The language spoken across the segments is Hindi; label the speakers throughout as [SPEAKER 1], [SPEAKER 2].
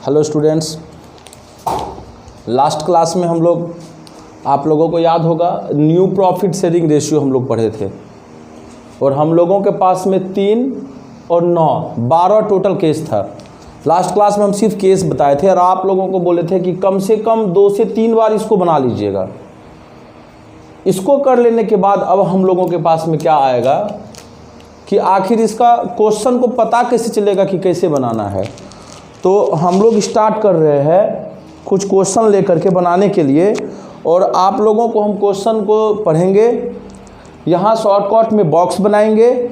[SPEAKER 1] हेलो स्टूडेंट्स, लास्ट क्लास में हम लोग, आप लोगों को याद होगा, न्यू प्रॉफिट शेयरिंग रेशियो हम लोग पढ़े थे और हम लोगों के पास में 3 और 9 12 टोटल केस था। लास्ट क्लास में हम सिर्फ केस बताए थे और आप लोगों को बोले थे कि कम से कम 2 से 3 बार इसको बना लीजिएगा। इसको कर लेने के बाद अब हम लोगों के पास में क्या आएगा कि आखिर इसका क्वेश्चन को पता कैसे चलेगा कि कैसे बनाना है। तो हम लोग स्टार्ट कर रहे हैं कुछ क्वेश्चन लेकर के बनाने के लिए और आप लोगों को हम क्वेश्चन को पढ़ेंगे। यहाँ शॉर्टकट में बॉक्स बनाएंगे।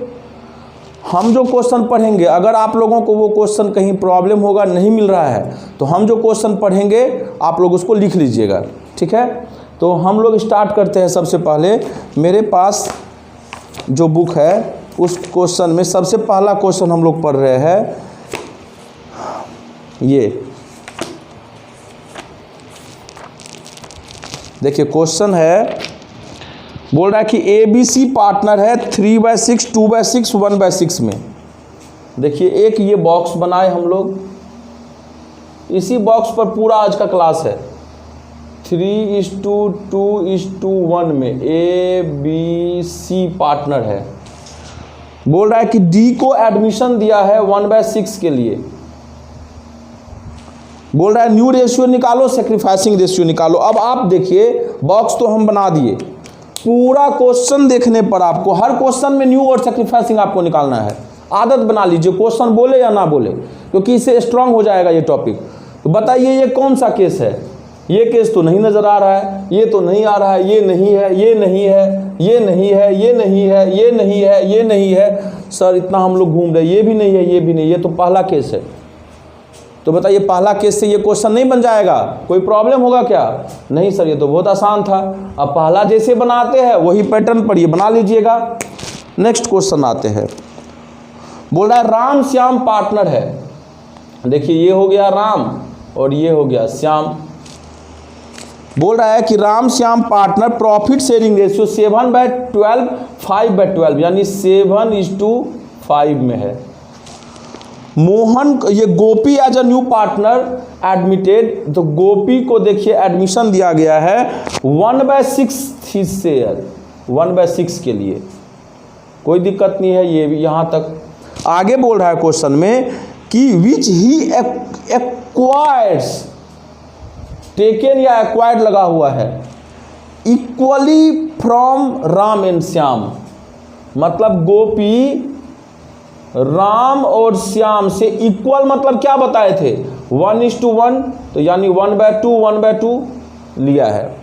[SPEAKER 1] हम जो क्वेश्चन पढ़ेंगे, अगर आप लोगों को वो क्वेश्चन कहीं प्रॉब्लम होगा, नहीं मिल रहा है, तो हम जो क्वेश्चन पढ़ेंगे आप लोग उसको लिख लीजिएगा, ठीक है। तो हम लोग स्टार्ट करते हैं। सबसे पहले मेरे पास जो बुक है उस क्वेश्चन में सबसे पहला क्वेश्चन हम लोग पढ़ रहे हैं। ये देखिए क्वेश्चन है, बोल रहा है कि ABC पार्टनर है 3/6, 2/6, 1/6 में। देखिए एक ये बॉक्स बनाए हम लोग, इसी बॉक्स पर पूरा आज का क्लास है। 3:2:1 में ABC पार्टनर है। बोल रहा है कि D को एडमिशन दिया है 1/6 के लिए। बोल रहा है न्यू रेशियो निकालो, सेक्रीफाइसिंग रेशियो निकालो। अब आप देखिए, बॉक्स तो हम बना दिए, पूरा क्वेश्चन देखने पर आपको हर क्वेश्चन में न्यू और सेक्रीफाइसिंग आपको निकालना है। आदत बना लीजिए, क्वेश्चन बोले या ना बोले, क्योंकि इससे स्ट्रांग हो जाएगा ये टॉपिक। तो बताइए ये कौन सा केस है? ये केस तो नहीं नजर आ रहा है, ये तो नहीं आ रहा है, ये नहीं है, ये नहीं है, ये नहीं है, ये नहीं है, ये नहीं है, ये नहीं है। सर इतना हम लोग घूम रहे, ये भी नहीं है, ये भी नहीं, ये तो पहला केस है। तो बताइए पहला केस से ये क्वेश्चन नहीं बन जाएगा? कोई प्रॉब्लम होगा क्या? नहीं सर, ये तो बहुत आसान था। अब पहला जैसे बनाते हैं वही पैटर्न पर ये बना लीजिएगा। नेक्स्ट क्वेश्चन आते हैं। बोल रहा है राम श्याम पार्टनर है। देखिए ये हो गया राम और ये हो गया श्याम। बोल रहा है कि Ram Shyam partner, profit sharing ratio 7/12, 5/12, यानी 7:5 में है। मोहन, ये Gopi as a new partner admitted, तो गोपी को देखिए एडमिशन दिया गया है 1/6 शेयर, 1/6 के लिए। कोई दिक्कत नहीं है, ये भी यहाँ तक। आगे बोल रहा है क्वेश्चन में कि विच ही एक्वायर्स, टेकन या एक्वायर्ड लगा हुआ है, equally from Ram and Shyam. मतलब गोपी राम और श्याम से इक्वल, मतलब क्या बताए थे? 1:1, तो यानी 1/2 लिया है।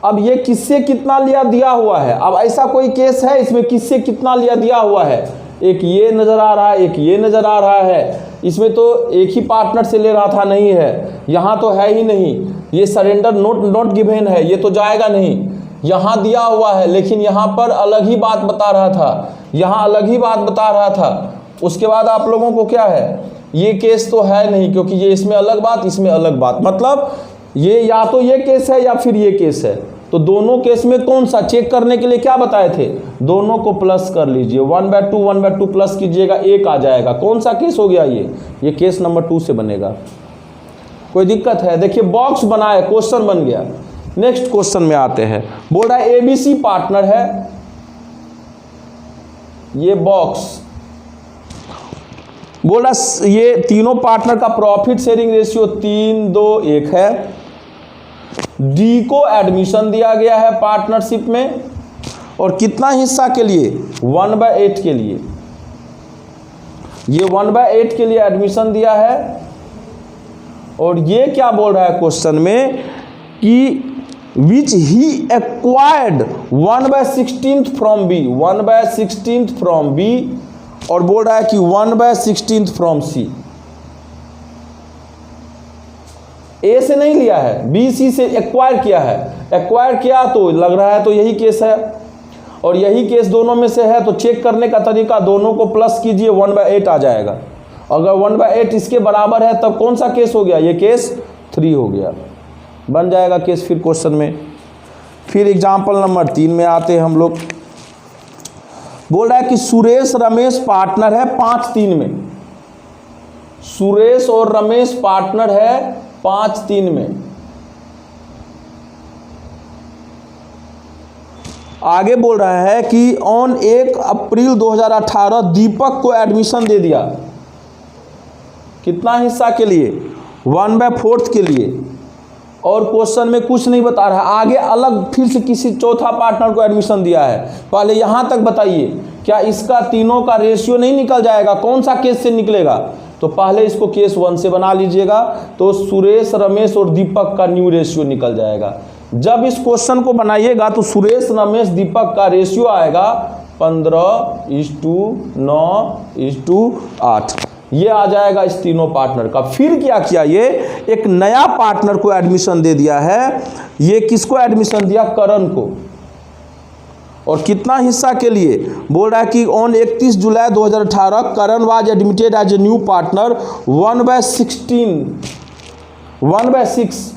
[SPEAKER 1] अब ये किससे कितना लिया दिया हुआ है? अब ऐसा कोई केस है इसमें किससे कितना लिया दिया हुआ है? एक ये नज़र आ रहा है, एक ये नज़र आ रहा है। इसमें तो एक ही पार्टनर से ले रहा था, नहीं है, यहाँ तो है ही नहीं। ये सरेंडर नोट गिवन है, ये तो जाएगा नहीं। यहाँ दिया हुआ है लेकिन यहाँ पर अलग ही बात बता रहा था, यहाँ अलग ही बात बता रहा था। उसके बाद आप लोगों को क्या है, ये केस तो है नहीं, क्योंकि ये इसमें अलग बात, इसमें अलग बात। मतलब ये या तो ये केस है या फिर ये केस है। तो दोनों केस में कौन सा चेक करने के लिए क्या बताए थे? दोनों को प्लस कर लीजिए, 1/2 प्लस कीजिएगा, 1 आ जाएगा। कौन सा केस हो गया ये केस नंबर 2 से बनेगा। कोई दिक्कत है? देखिए बॉक्स बनाए, क्वेश्चन बन गया। नेक्स्ट क्वेश्चन में आते हैं। बोल रहा है ABC पार्टनर है, ये बॉक्स। बोल रहा ये तीनों पार्टनर का प्रॉफिट शेयरिंग रेशियो 3:2:1 है। डी को एडमिशन दिया गया है पार्टनरशिप में, और कितना हिस्सा के लिए? 1/8 के लिए। ये 1/8 के लिए एडमिशन दिया है। और ये क्या बोल रहा है क्वेश्चन में कि which he acquired 1/16 from B, 1/16 from B, और बोल रहा है कि 1/16 फ्रॉम सी। ए से नहीं लिया है, बी सी से एक्वायर किया है। एक्वायर किया तो लग रहा है तो यही केस है, और यही केस दोनों में से है। तो चेक करने का तरीका, दोनों को प्लस कीजिए, 1/8 आ जाएगा। अगर 1/8 इसके बराबर है तब कौन सा केस हो गया? ये केस 3 हो गया, बन जाएगा केस फिर क्वेश्चन में। फिर एग्जाम्पल नंबर 3 में आते हैं हम लोग। बोल रहा है कि सुरेश रमेश पार्टनर है 5-3 में। सुरेश और रमेश पार्टनर है 5-3 में। आगे बोल रहा है कि ऑन 1 अप्रैल 2018 दीपक को एडमिशन दे दिया। कितना हिस्सा के लिए? 1/4 के लिए। और क्वेश्चन में कुछ नहीं बता रहा है, आगे अलग फिर से किसी चौथा पार्टनर को एडमिशन दिया है। पहले यहाँ तक बताइए, क्या इसका तीनों का रेशियो नहीं निकल जाएगा? कौन सा केस से निकलेगा? तो पहले इसको केस 1 से बना लीजिएगा, तो सुरेश, रमेश और दीपक का न्यू रेशियो निकल जाएगा। जब इस क्वेश्चन को बनाइएगा तो सुरेश, रमेश, दीपक का रेशियो आएगा 15:9:8। ये आ जाएगा इस तीनों पार्टनर का। फिर क्या किया, ये एक नया पार्टनर को एडमिशन दे दिया है। ये किसको एडमिशन दिया? करण को। और कितना हिस्सा के लिए? बोल रहा है कि on 31 July 2018 Karan was admitted as a new partner 1/6।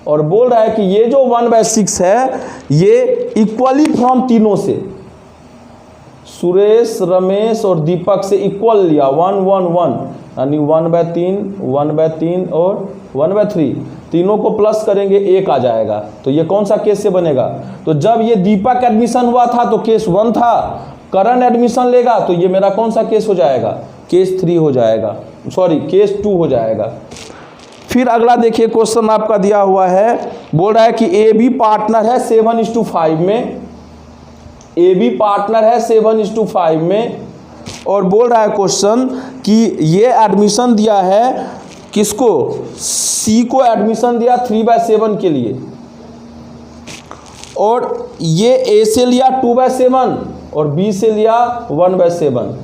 [SPEAKER 1] और बोल रहा है कि ये जो 1/6 है ये इक्वली फ्रॉम तीनों से, सुरेश, रमेश और दीपक से इक्वल लिया 1-1-1, यानी 1/3, 1/3 और 1/3। तीनों को प्लस करेंगे 1 आ जाएगा। तो ये कौन सा केस से बनेगा? तो जब ये दीपक एडमिशन हुआ था तो केस 1 था, करण एडमिशन लेगा तो ये मेरा कौन सा केस हो जाएगा? केस 3 हो जाएगा, सॉरी केस 2 हो जाएगा। फिर अगला देखिए, क्वेश्चन आपका दिया हुआ है, बोल रहा है कि ए बी पार्टनर है 7:5 में। ए बी पार्टनर है 7:5 में। और बोल रहा है क्वेश्चन कि ये एडमिशन दिया है किसको? सी को एडमिशन दिया 3/7 के लिए। और ये ए से लिया 2/7 और बी से लिया 1/7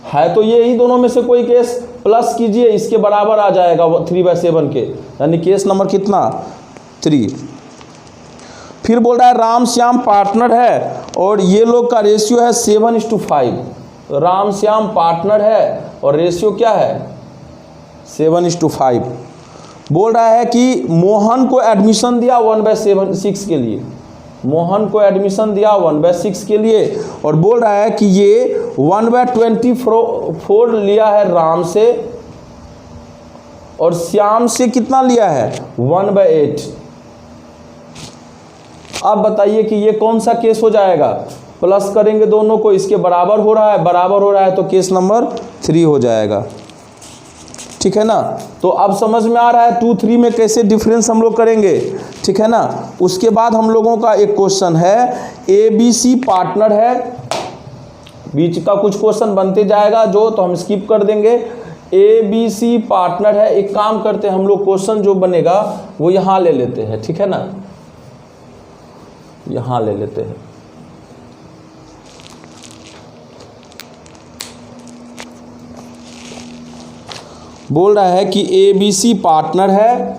[SPEAKER 1] है। तो ये ही दोनों में से कोई केस प्लस कीजिए, इसके बराबर आ जाएगा 3/7 के, यानी केस नंबर कितना? 3। फिर बोल रहा है राम श्याम पार्टनर है और ये लोग का रेशियो है 7:5। राम श्याम पार्टनर है और रेशियो क्या है? 7:5। बोल रहा है कि मोहन को एडमिशन दिया 1/6 के लिए। मोहन को एडमिशन दिया 1/6 के लिए। और बोल रहा है कि ये 1/24 लिया है राम से और श्याम से कितना लिया है? 1/8। अब बताइए कि ये कौन सा केस हो जाएगा? प्लस करेंगे दोनों को, इसके बराबर हो रहा है, बराबर हो रहा है तो केस नंबर 3 हो जाएगा। ठीक है ना? तो अब समझ में आ रहा है 2-3 में कैसे डिफरेंस हम लोग करेंगे। ठीक है ना? उसके बाद हम लोगों का एक क्वेश्चन है, ए बी सी पार्टनर है। बीच का कुछ क्वेश्चन बनते जाएगा जो, तो हम स्किप कर देंगे। ए बी सी पार्टनर है। एक काम करते हैं हम लोग, क्वेश्चन जो बनेगा वो यहाँ ले लेते हैं। ठीक है ना? यहाँ ले लेते हैं। बोल रहा है कि ए बी सी पार्टनर है।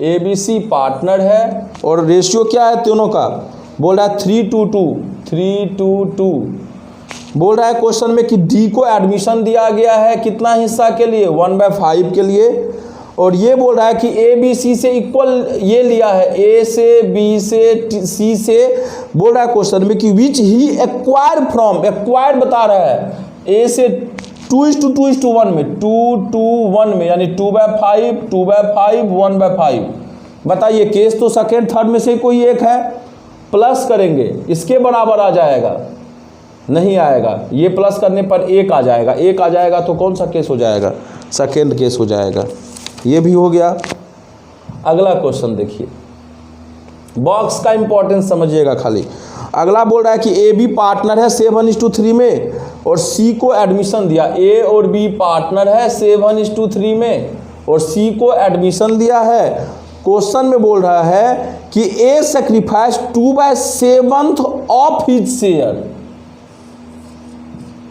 [SPEAKER 1] ए बी सी पार्टनर है और रेशियो क्या है तीनों का? बोल रहा है 3:2। बोल रहा है क्वेश्चन में कि डी को एडमिशन दिया गया है कितना हिस्सा के लिए? 1/5 के लिए। और ये बोल रहा है कि ए बी सी से इक्वल ये लिया है, ए से, बी से, सी से। बोल रहा है क्वेश्चन में कि which he acquire from, acquire बता रहा है ए से 2:2:1 में, 2:1 में, यानी 2/5, 2/5, 1/5। बताइए केस तो सेकेंड थर्ड में से कोई एक है। प्लस करेंगे, इसके बराबर आ जाएगा? नहीं आएगा। ये प्लस करने पर 1 आ जाएगा। 1 आ जाएगा तो कौन सा केस हो जाएगा? सेकेंड केस हो जाएगा। ये भी हो गया। अगला क्वेश्चन देखिए, बॉक्स का इंपॉर्टेंस समझिएगा खाली। अगला बोल रहा है कि ए बी पार्टनर है 7:3 में और सी को एडमिशन दिया। ए और बी पार्टनर है 7:3 में और सी को एडमिशन दिया है। क्वेश्चन में बोल रहा है कि A sacrifice 2/7 of his share.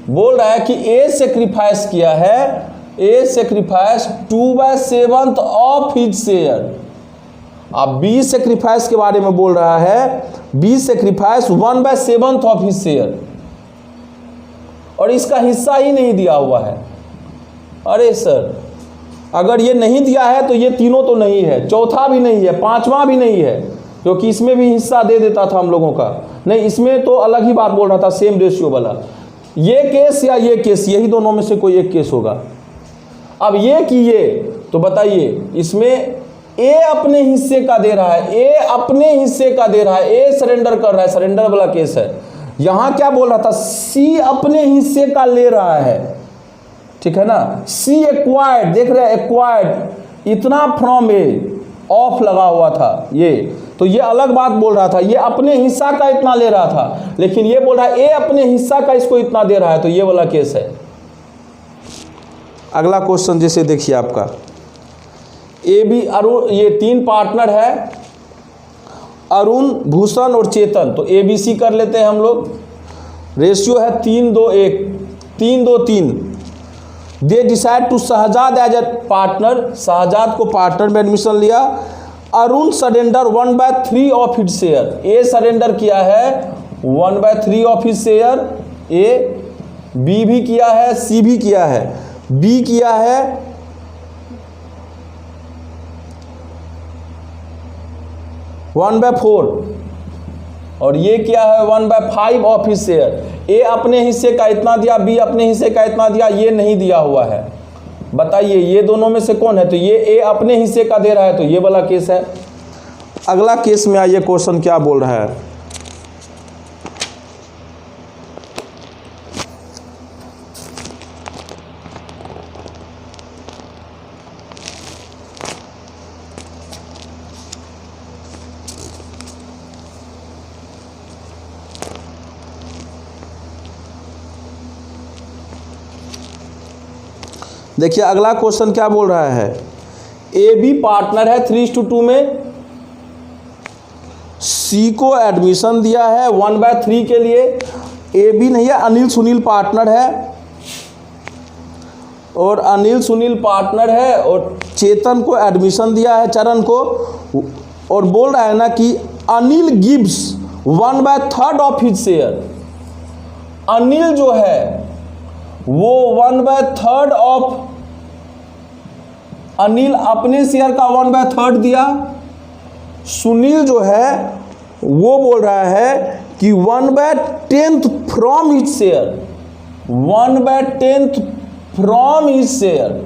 [SPEAKER 1] बोल रहा है कि ए सेक्रीफाइस किया है, A sacrifice 2/7 of his share. अब बी सेक्रीफाइस के बारे में बोल रहा है, B sacrifice 1/7 of his share और इसका हिस्सा ही नहीं दिया हुआ है। अरे सर, अगर ये नहीं दिया है तो ये तीनों तो नहीं है, चौथा भी नहीं है, पांचवा भी नहीं है। क्योंकि इसमें भी हिस्सा दे देता था हम लोगों का। नहीं, इसमें तो अलग ही बात बोल रहा था, सेम रेशियो वाला। ये केस या ये केस, यही दोनों में से कोई एक केस होगा। अब ये कि ये, तो बताइए इसमें ए अपने हिस्से का दे रहा है, ए अपने हिस्से का दे रहा है, ए सरेंडर कर रहा है, सरेंडर वाला केस है। यहां क्या बोल रहा था, सी अपने हिस्से का ले रहा है, ठीक है ना। सी एक्वायर्ड, देख रहे हैं एक्वायर्ड इतना फ्रॉम ए, ऑफ लगा हुआ था ये, तो ये अलग बात बोल रहा था, ये अपने हिस्सा का इतना ले रहा था। लेकिन ये बोल रहा है ए अपने हिस्सा का इसको इतना दे रहा है, तो ये वाला केस है। अगला क्वेश्चन जैसे देखिए आपका, ए बी अरुण, ये 3 पार्टनर है, अरुण, भूषण और चेतन। तो ए बी सी कर लेते हैं हम लोग। रेशियो है 3-2-1, 3-2-3। They decide to Shahzad as a partner, Shahzad को पार्टनर में एडमिशन लिया। Arun surrender 1/3 of his share, A surrender किया है 1/3 of his share, A. B भी किया है, सी भी किया है, बी किया है 1/4 और ये क्या है 1/5 ऑफ हिज शेयर। ए अपने हिस्से का इतना दिया, बी अपने हिस्से का इतना दिया, ये नहीं दिया हुआ है। बताइए ये दोनों में से कौन है, तो ये ए अपने हिस्से का दे रहा है, तो ये वाला केस है। अगला केस में आइए, क्वेश्चन क्या बोल रहा है। देखिए अगला क्वेश्चन क्या बोल रहा है, ए बी पार्टनर है 3:2 में, सी को एडमिशन दिया है 1/3 के लिए। ए बी नहीं है, अनिल सुनील पार्टनर है, और अनिल सुनील पार्टनर है, और चेतन को एडमिशन दिया है, चरण को, और बोल रहा है ना कि Anil gives 1/3 of his share. Anil जो है वो 1/3 ऑफ, अनिल अपने शेयर का 1/3 दिया। सुनील जो है वो बोल रहा है कि 1/10 from his share, 1/10 from his share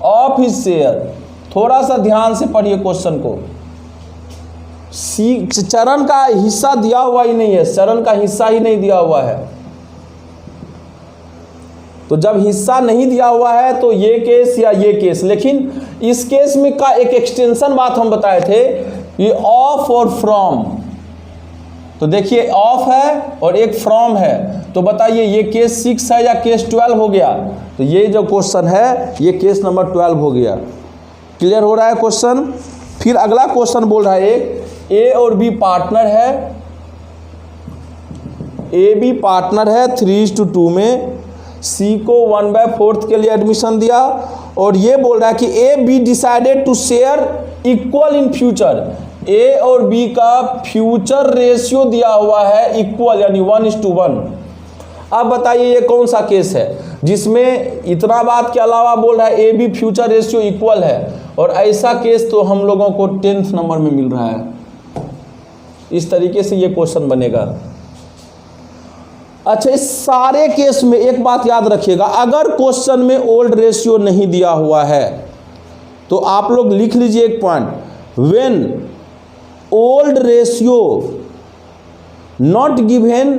[SPEAKER 1] of his share. थोड़ा सा ध्यान से पढ़िए क्वेश्चन को। सी, चरण का हिस्सा दिया हुआ ही नहीं है, चरण का हिस्सा ही नहीं दिया हुआ है। तो जब हिस्सा नहीं दिया हुआ है तो ये केस या ये केस। लेकिन इस केस में का एक एक्सटेंशन बात हम बताए थे, ये ऑफ और फ्रॉम। तो देखिए ऑफ है और एक फ्रॉम है, तो बताइए ये केस 6 है या केस 12 हो गया। तो ये जो क्वेश्चन है ये केस नंबर 12 हो गया। क्लियर हो रहा है क्वेश्चन। फिर अगला क्वेश्चन बोल रहा है, ए और बी पार्टनर है, ए बी पार्टनर है 3:2 में, सी को 1/4 के लिए एडमिशन दिया, और ये बोल रहा है कि A B decided to share equal in future. A और बी का फ्यूचर रेशियो दिया हुआ है इक्वल, यानी 1:1। अब बताइए ये कौन सा केस है जिसमें इतना बात के अलावा बोल रहा है A B future ratio equal है। और ऐसा केस तो हम लोगों को 10th नंबर में मिल रहा है। इस तरीके से ये क्वेश्चन बनेगा। अच्छा, इस सारे केस में एक बात याद रखिएगा, अगर क्वेश्चन में ओल्ड रेशियो नहीं दिया हुआ है तो आप लोग लिख लीजिए एक point, when old ratio not given,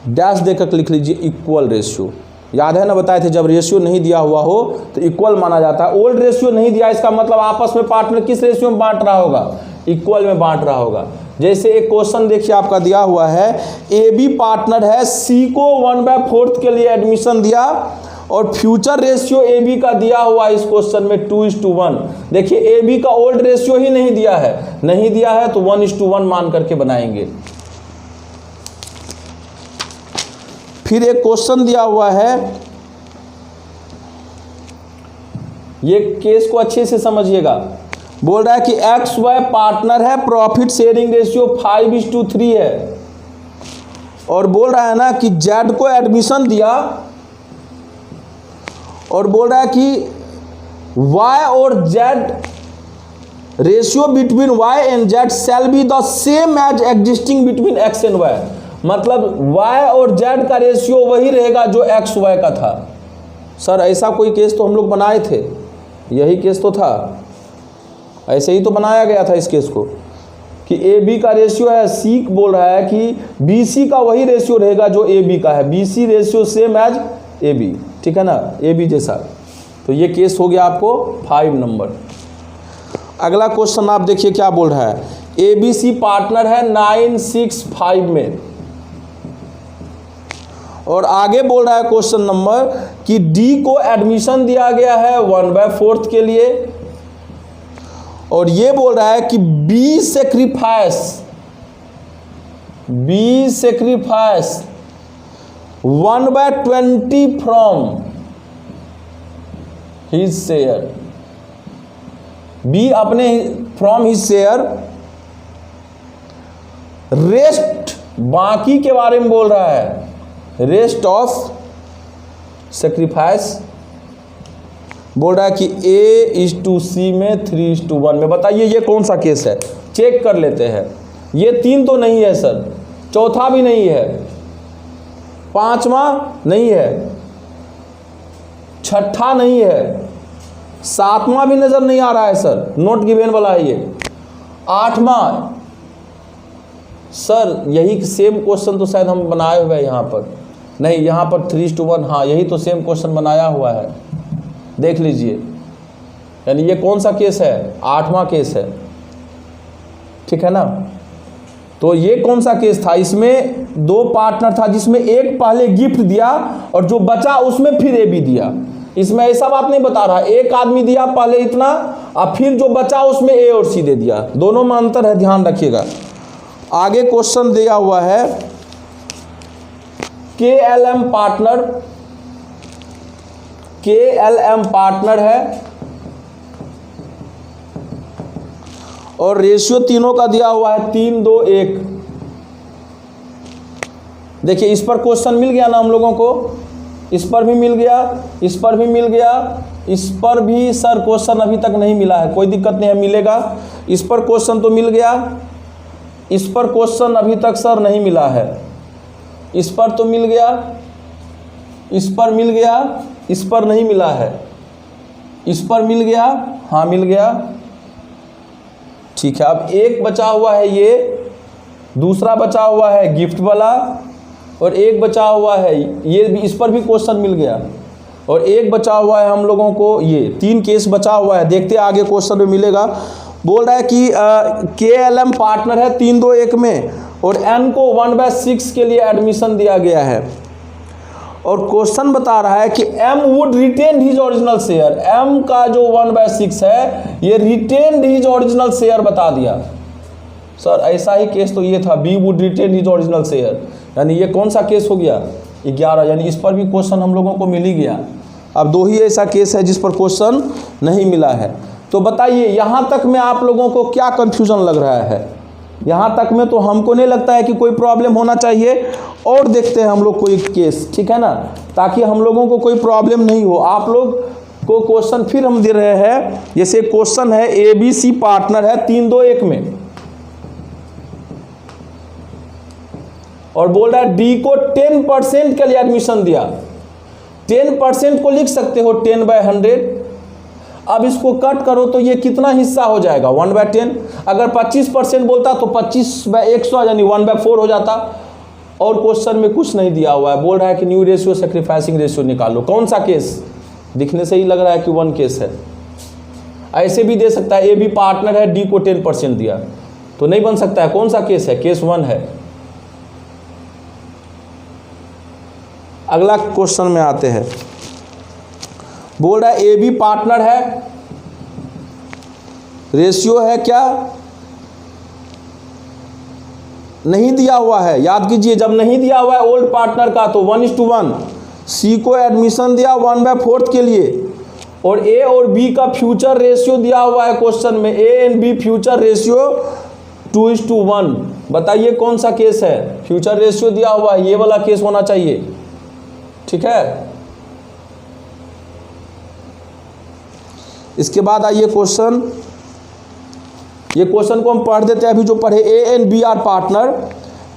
[SPEAKER 1] dash देकर लिख लीजिए इक्वल रेशियो। याद है ना, बताए थे जब रेशियो नहीं दिया हुआ हो तो इक्वल माना जाता है। ओल्ड रेशियो नहीं दिया, इसका मतलब आपस में पार्टनर किस रेशियो में बांट रहा होगा, इक्वल में बांट रहा होगा। जैसे एक क्वेश्चन देखिए आपका दिया हुआ है, ए बी पार्टनर है, सी को 1/4 के लिए एडमिशन दिया, और फ्यूचर रेशियो ए बी का दिया हुआ है इस क्वेश्चन में 2:1। देखिए ए बी का ओल्ड रेशियो ही नहीं दिया है, नहीं दिया है तो 1:1 मान करके बनाएंगे। फिर एक क्वेश्चन दिया हुआ है, ये केस को अच्छे से समझिएगा। बोल रहा है कि एक्स वाई पार्टनर है, प्रॉफिट शेयरिंग रेशियो 5:3 है, और बोल रहा है ना कि जेड को एडमिशन दिया, और बोल रहा है कि वाई और Z ratio between y and z shall be the same as existing between x and y, मतलब y और z का रेशियो वही रहेगा जो x y का था। सर ऐसा कोई केस तो हम लोग बनाए थे, यही केस तो था, ऐसे ही तो बनाया गया था इस केस को कि ए बी का रेशियो है, सी बोल रहा है कि बी सी का वही रेशियो रहेगा जो ए बी का है, B C ratio same as A B, ठीक है ना, ए बी जैसा। तो ये केस हो गया आपको 5 नंबर। अगला क्वेश्चन आप देखिए क्या बोल रहा है, ए बी सी पार्टनर है 965 में, और आगे बोल रहा है क्वेश्चन नंबर कि डी को एडमिशन दिया गया है 1/4 के लिए, और ये बोल रहा है कि B sacrifice 1/20 from his share, B अपने फ्रॉम हिज शेयर, रेस्ट बाकी के बारे में बोल रहा है, रेस्ट ऑफ सेक्रीफाइस बोल रहा है कि A/C में 3:1 में। बताइए ये कौन सा केस है, चेक कर लेते हैं। ये 3 तो नहीं है सर, चौथा भी नहीं है, 5वां नहीं है, 6ठा नहीं है, 7वां भी नजर नहीं आ रहा है सर, नोट गिवन वाला है ये, 8वां। सर यही सेम क्वेश्चन तो शायद हम बनाए हुए हैं यहाँ पर, नहीं यहाँ पर 3:1, हाँ यही तो सेम क्वेश्चन बनाया हुआ है, देख लीजिए। यानी ये कौन सा केस है, 8वां केस है, ठीक है ना। तो ये कौन सा केस था, इसमें 2 पार्टनर था जिसमें एक पहले गिफ्ट दिया और जो बचा उसमें फिर ए बी दिया। इसमें ऐसा बात नहीं बता रहा, एक आदमी दिया पहले इतना और फिर जो बचा उसमें ए और सी दे दिया, दोनों में अंतर है, ध्यान रखिएगा। आगे क्वेश्चन दिया हुआ है KLM पार्टनर है और रेशियो तीनों का दिया हुआ है 3:2:1। देखिए इस पर क्वेश्चन मिल गया ना हम लोगों को, इस पर भी मिल गया, इस पर भी मिल गया, इस पर भी सर क्वेश्चन अभी तक नहीं मिला है, कोई दिक्कत नहीं है, मिलेगा। इस पर क्वेश्चन तो मिल गया, इस पर क्वेश्चन अभी तक सर नहीं मिला है, इस पर तो मिल गया, इस पर मिल गया, इस पर नहीं मिला है, इस पर मिल गया, हाँ मिल गया, ठीक है। अब एक बचा हुआ है ये, दूसरा बचा हुआ है गिफ्ट वाला, और एक बचा हुआ है ये भी, इस पर भी क्वेश्चन मिल गया, और एक बचा हुआ है हम लोगों को ये, 3 केस बचा हुआ है, देखते हैं आगे क्वेश्चन में मिलेगा। बोल रहा है कि KLM पार्टनर है 3:2:1 में और N को 1/6 के लिए एडमिशन दिया गया है, और क्वेश्चन बता रहा है कि M would retain his original share, M का जो 1/6 है ये रिटेन हिज ओरिजिनल शेयर बता दिया। सर ऐसा ही केस तो ये था, B would retain his original share, यानी ये कौन सा केस हो गया 11, यानी इस पर भी क्वेश्चन हम लोगों को मिल ही गया। अब 2 ही ऐसा केस है जिस पर क्वेश्चन नहीं मिला है। तो बताइए यहाँ तक में आप लोगों को क्या कंफ्यूजन लग रहा है, यहाँ तक में तो हमको नहीं लगता है कि कोई प्रॉब्लम होना चाहिए, और देखते हैं हम लोग कोई केस, ठीक है ना, ताकि हम लोगों को कोई प्रॉब्लम नहीं हो। आप लोग को क्वेश्चन फिर हम दे रहे हैं, जैसे क्वेश्चन है ABC पार्टनर है 3:2:1 में, और बोल रहा है D को 10% के लिए एडमिशन दिया। 10% को लिख सकते हो 10/100। अब इसको कट करो तो ये कितना हिस्सा हो जाएगा 1/10। अगर 25% बोलता तो 25/100 यानी 1/4 हो जाता, और क्वेश्चन में कुछ नहीं दिया हुआ है। बोल रहा है कि न्यू रेशियो सेक्रीफाइसिंग रेशियो निकालो। कौन सा केस, दिखने से ही लग रहा है कि 1 केस है। ऐसे भी दे सकता है, AB पार्टनर है, D को 10% दिया, तो नहीं बन सकता है। कौन सा केस है, केस 1 है। अगला क्वेश्चन में आते हैं। बोल रहा है AB पार्टनर है, रेशियो है क्या, नहीं दिया हुआ है, याद कीजिए जब नहीं दिया हुआ है ओल्ड पार्टनर का तो 1:1। C को एडमिशन दिया 1/4 के लिए, और A और B का फ्यूचर रेशियो दिया हुआ है क्वेश्चन में, A and B future ratio 2:1। बताइए कौन सा केस है, फ्यूचर रेशियो दिया हुआ है, ये वाला केस होना चाहिए, ठीक है। इसके बाद आइए क्वेश्चन ये क्वेश्चन को हम पढ़ देते हैं अभी जो पढ़े। A and B are partner,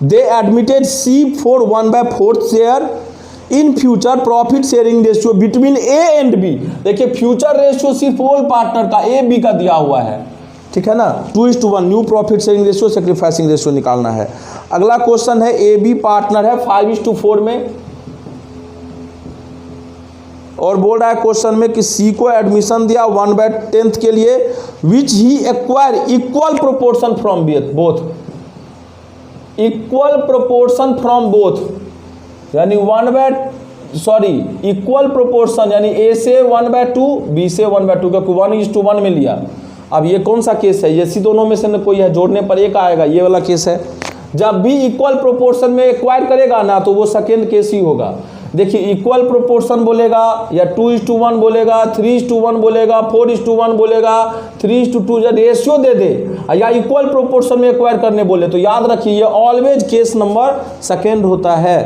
[SPEAKER 1] they admitted C for 1/4 share in future, profit sharing ratio between A and B. देखिए फ्यूचर रेशियो सिर्फ ओल्ड पार्टनर का ए बी का दिया हुआ है, ठीक है ना। 2:1 new profit sharing ratio, sacrificing ratio निकालना है। अगला क्वेश्चन है ए बी पार्टनर है 5:4 में, और बोल रहा है क्वेश्चन में कि सी को एडमिशन दिया 1/10 के लिए, which he acquire equal proportion from both, equal proportion from both, यानी इक्वल प्रोपोर्शन, यानी ए से 1/2 बी से 1/2, क्योंकि 1:1 में लिया। अब ये कौन सा केस है, ये सी दोनों में से न कोई है, जोड़ने पर एक आएगा, ये वाला केस है। जब भी इक्वल प्रोपोर्शन में एक्वायर करेगा ना तो वो सेकेंड केस ही होगा। देखिए इक्वल प्रोपोर्शन बोलेगा या 2:1 बोलेगा, 3:1 बोलेगा, 4:1 बोलेगा, 3:2 जब रेशियो दे दे या इक्वल प्रोपोर्शन में एक्वायर करने बोले तो याद रखिए ये ऑलवेज केस नंबर सेकेंड होता है।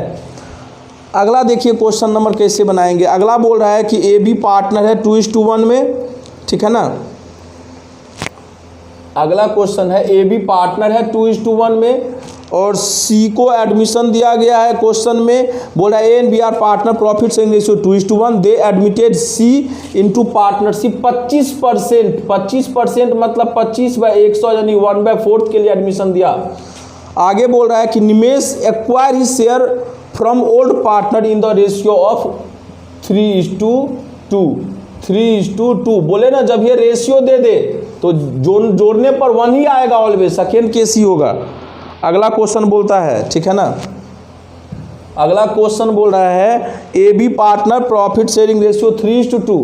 [SPEAKER 1] अगला देखिए क्वेश्चन नंबर कैसे बनाएंगे। अगला बोल रहा है कि ए बी पार्टनर है 2:1 में, ठीक है ना। अगला क्वेश्चन है ए बी पार्टनर है 2:1 में और सी को एडमिशन दिया गया है क्वेश्चन में, बोला A and B are partner, profit sharing ratio 2:1, they admitted C into partnership 25%, 25% मतलब 25/100 यानी 1/4 के लिए एडमिशन दिया। आगे बोल रहा है कि Nimesh acquire his share from old partner in the ratio of 3:2, 3:2। बोले ना जब ये रेशियो दे दे तो जोड़ने पर 1 ही आएगा, ऑलवेज सेकेंड केस ही होगा। अगला क्वेश्चन बोलता है, ठीक है ना। अगला क्वेश्चन बोल रहा है A B partner, profit sharing ratio 3:2।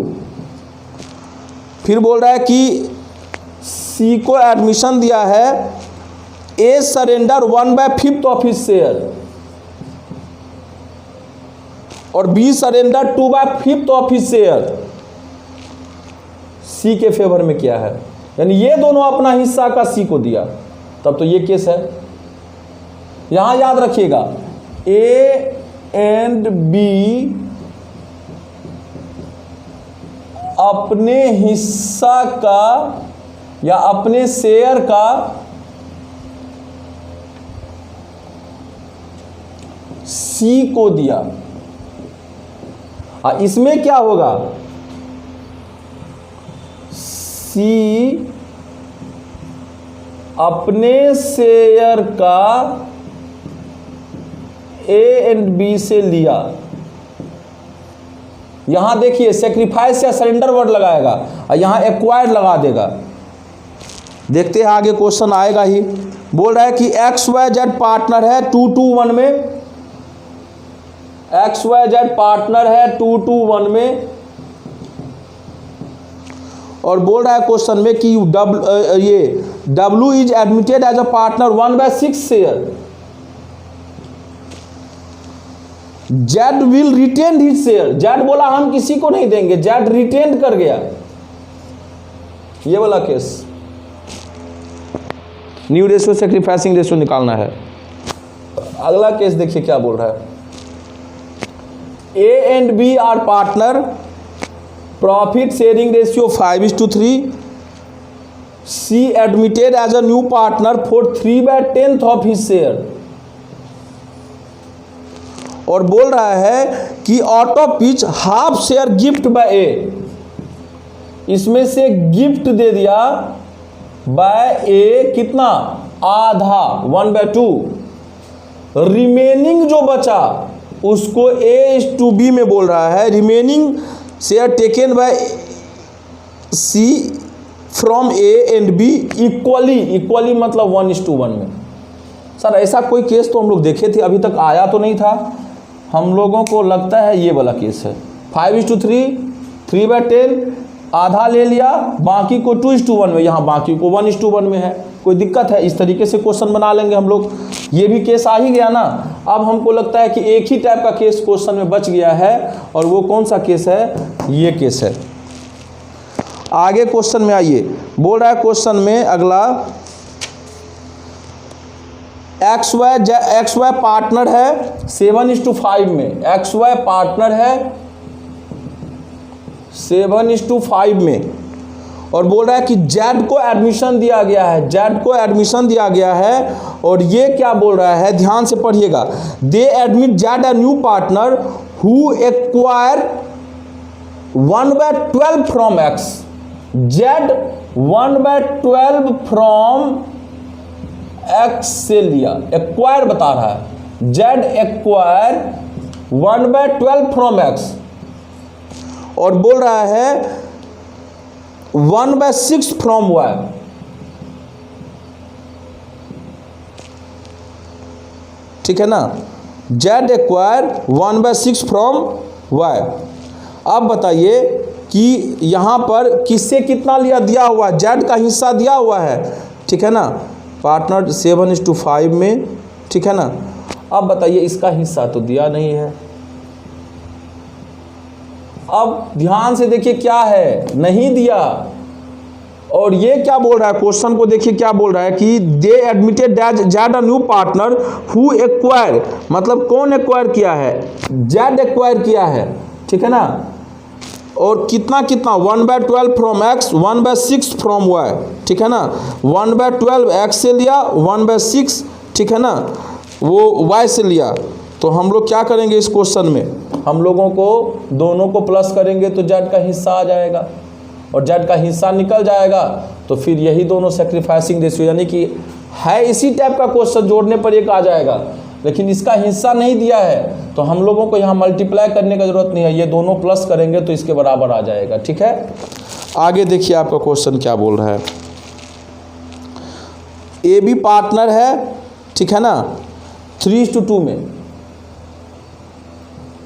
[SPEAKER 1] फिर बोल रहा है कि सी को एडमिशन दिया है, A surrender 1/5 of his share और B surrender 2/5 of his share. C के फेवर में किया है, यानी ये दोनों अपना हिस्सा का सी को दिया, तब तो ये केस है। यहां याद रखिएगा ए एंड बी अपने हिस्सा का या अपने शेयर का सी को दिया। इसमें क्या होगा, सी अपने शेयर का ए एंड बी से लिया। यहां देखिए सेक्रीफाइस या सरेंडर वर्ड लगाएगा और यहां एक्वायर्ड लगा देगा। देखते हैं आगे क्वेश्चन आएगा ही। बोल रहा है कि XYZ पार्टनर है 2:1 में, XYZ पार्टनर है 2:1 में, और बोल रहा है क्वेश्चन में कि W is admitted as a partner 1/6 share, Z will retain his share. Z बोला हम किसी को नहीं देंगे, Z रिटेन कर गया, ये वाला case. New ratio sacrificing ratio निकालना है। अगला केस देखिए क्या बोल रहा है। A and B are partner, profit sharing ratio 5:3, C admitted as a new partner for 3/10 of his share, और बोल रहा है कि out of which half share gift by A, इसमें से गिफ्ट दे दिया बाय ए कितना, आधा 1/2, रिमेनिंग जो बचा उसको A:B में बोल रहा है। Remaining share taken by C from A and B equally मतलब 1:1 में। सर ऐसा कोई केस तो हम लोग देखे थे, अभी तक आया तो नहीं था, हम लोगों को लगता है ये वाला केस है। 5:3, 3/10, आधा ले लिया, बाकी को 2:1 में, यहाँ बाकी को 1:1 में है। कोई दिक्कत है, इस तरीके से क्वेश्चन बना लेंगे हम लोग। ये भी केस आ ही गया ना। अब हमको लगता है कि एक ही टाइप का केस क्वेश्चन में बच गया है, और वो कौन सा केस है, ये केस है। आगे क्वेश्चन में आइए। बोल रहा है क्वेश्चन में अगला, XY पार्टनर है 7:5 में, XY पार्टनर है 7:5 में, और बोल रहा है कि जेड को एडमिशन दिया गया है, जेड को एडमिशन दिया गया है। और ये क्या बोल रहा है, ध्यान से पढ़िएगा, दे admit Z a new partner who acquire 1/12 from x. Z 1/12 from x से लिया, एक्वायर बता रहा है, जेड एक्वायर 1/12 फ्रॉम एक्स। और बोल रहा है 1/6 फ्रॉम वाई। ठीक है ना, जेड एक्वायर 1/6 फ्रॉम वाई। अब बताइए कि यहां पर किससे कितना लिया दिया हुआ है, जेड का हिस्सा दिया हुआ है। ठीक है ना, पार्टनर 7:5 में। ठीक है ना, अब बताइए इसका हिस्सा तो दिया नहीं है। अब ध्यान से देखिए क्या है, नहीं दिया। और ये क्या बोल रहा है, क्वेश्चन को देखिए क्या बोल रहा है कि they admitted Z a new partner who acquire, मतलब कौन एक्वायर किया है, जेड एक्वायर किया है। ठीक है ना, और कितना कितना 1/12 फ्रॉम एक्स, 1/6 फ्रॉम वाई। ठीक है ना, 1/12 एक्स से लिया, 1/6 ठीक है ना वो वाई से लिया। तो हम लोग क्या करेंगे इस क्वेश्चन में, हम लोगों को दोनों को प्लस करेंगे तो जेड का हिस्सा आ जाएगा, और जेड का हिस्सा निकल जाएगा। तो फिर यही दोनों सैक्रिफाइसिंग रेशियो, यानी कि है इसी टाइप का क्वेश्चन, जोड़ने पर एक आ जाएगा, लेकिन इसका हिस्सा नहीं दिया है तो हम लोगों को यहाँ मल्टीप्लाई करने का जरूरत नहीं है, ये दोनों प्लस करेंगे तो इसके बराबर आ जाएगा। ठीक है, आगे देखिए आपका क्वेश्चन क्या बोल रहा है। ए बी पार्टनर है, ठीक है ना, 3:2 में।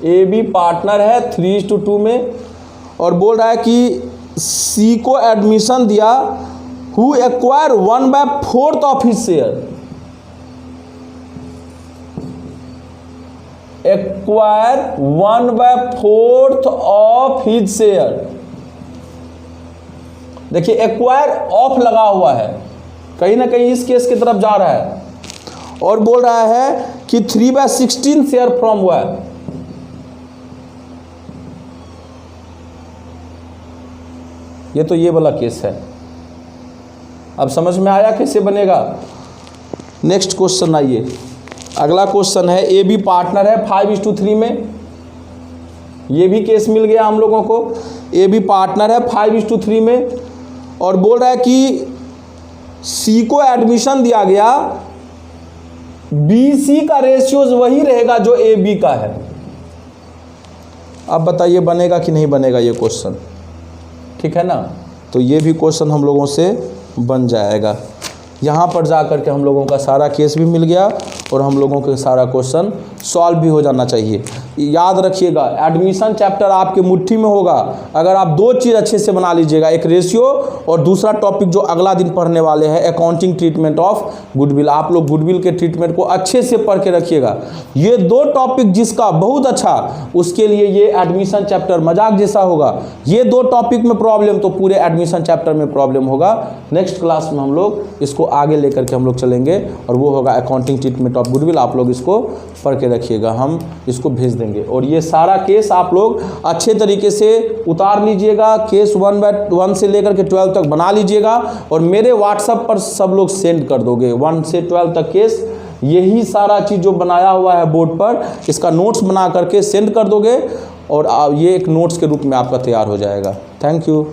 [SPEAKER 1] ए बी पार्टनर है 3:2 में, और बोल रहा है कि सी को एडमिशन दिया who acquire 1/4 of his share. Acquire 1/4 of his share. देखिए एक्वायर ऑफ लगा हुआ है, कहीं ना कहीं इस केस की तरफ जा रहा है। और बोल रहा है कि 3/16 शेयर फ्रॉम वाई। ये तो ये वाला केस है। अब समझ में आया कैसे बनेगा। नेक्स्ट क्वेश्चन आइए, अगला क्वेश्चन है ए बी पार्टनर है 5:3 में। ये भी केस मिल गया हम लोगों को, ए बी पार्टनर है 5:3 में, और बोल रहा है कि सी को एडमिशन दिया गया, बी सी का रेशियोज वही रहेगा जो ए बी का है। अब बताइए बनेगा कि नहीं बनेगा ये क्वेश्चन। ठीक है ना, तो ये भी क्वेश्चन हम लोगों से बन जाएगा। यहाँ पर जा कर के हम लोगों का सारा केस भी मिल गया और हम लोगों के सारा क्वेश्चन सॉल्व भी हो जाना चाहिए। याद रखिएगा, एडमिशन चैप्टर आपके मुट्ठी में होगा अगर आप दो चीज़ अच्छे से बना लीजिएगा, एक रेशियो और दूसरा टॉपिक जो अगला दिन पढ़ने वाले हैं अकाउंटिंग ट्रीटमेंट ऑफ गुडविल। आप लोग गुडविल के ट्रीटमेंट को अच्छे से पढ़ के रखिएगा। ये दो टॉपिक जिसका बहुत अच्छा, उसके लिए ये एडमिशन चैप्टर मजाक जैसा होगा। ये दो टॉपिक में प्रॉब्लम तो पूरे एडमिशन चैप्टर में प्रॉब्लम होगा। नेक्स्ट क्लास में हम लोग इसको आगे लेकर के हम लोग चलेंगे और वो होगा अकाउंटिंग ट्रीटमेंट ऑफ गुडविल। आप लोग इसको पढ़ के रखिएगा, हम इसको भेज देंगे। और ये सारा केस आप लोग अच्छे तरीके से उतार लीजिएगा, केस 1 से लेकर के 12 तक बना लीजिएगा और मेरे व्हाट्सएप पर सब लोग सेंड कर दोगे 1 से 12 तक केस। यही सारा चीज़ जो बनाया हुआ है बोर्ड पर, इसका नोट्स बना करके सेंड कर दोगे और ये एक नोट्स के रूप में आपका तैयार हो जाएगा। Thank you.